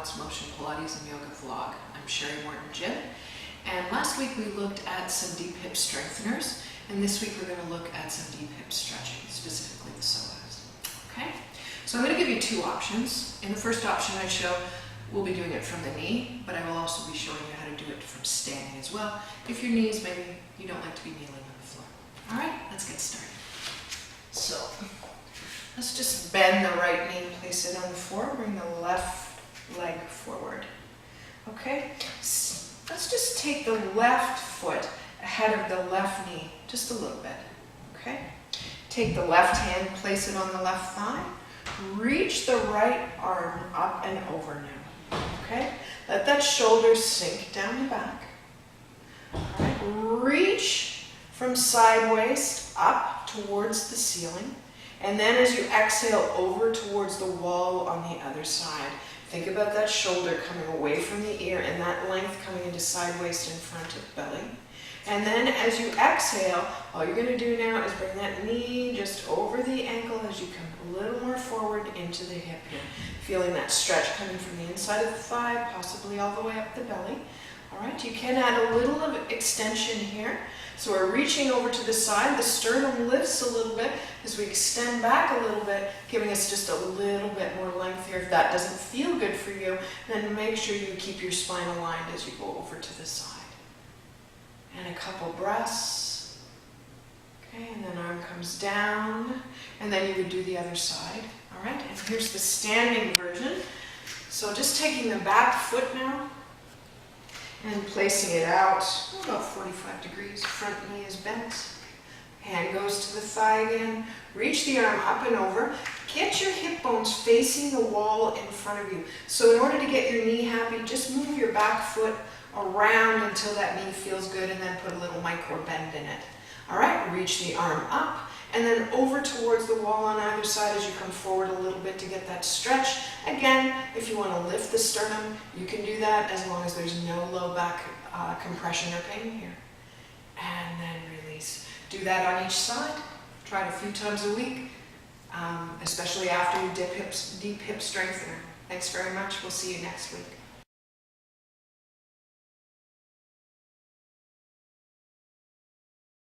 Mounts Motion Pilates and Yoga vlog. I'm Sherry Morton Jim, and last week we looked at some deep hip strengtheners, and this week we're going to look at some deep hip stretching, specifically the psoas. Okay, so I'm going to give you two options. In the first option I show, we'll be doing it from the knee, but I will also be showing you how to do it from standing as well. If your knees, maybe you don't like to be kneeling on the floor. All right, let's get started. So let's just bend the right knee, place it on the floor, bring the left leg forward. Okay, let's just take the left foot ahead of the left knee, just a little bit. Okay, take the left hand, place it on the left thigh, reach the right arm up and over now. Okay, let that shoulder sink down the back. All right, reach from sideways up towards the ceiling. And then as you exhale over towards the wall on the other side, think about that shoulder coming away from the ear and that length coming into side waist in front of belly. And then as you exhale, all you're going to do now is bring that knee just over the ankle as you come a little more forward into the hip here. Feeling that stretch coming from the inside of the thigh, possibly all the way up the belly. All right, you can add a little of extension here. So we're reaching over to the side, the sternum lifts a little bit as we extend back a little bit, giving us just a little bit more length here. If that doesn't feel good for you, then make sure you keep your spine aligned as you go over to the side. And a couple breaths. Okay, and then arm comes down, and then you would do the other side. All right, and here's the standing version. So just taking the back foot now, and placing it out about 45 degrees. Front knee is bent. Hand goes to the thigh again. Reach the arm up and over. Get your hip bones facing the wall in front of you. So in order to get your knee happy, just move your back foot around until that knee feels good, and then put a little micro bend in it. All right, reach the arm up and then over towards the wall on either side as you come forward a little bit to get that stretch. Again, if you want to lift the sternum, you can do that as long as there's no low back compression or pain here. And then release. Do that on each side. Try it a few times a week, especially after you deep hip strengthener. Thanks very much. We'll see you next week.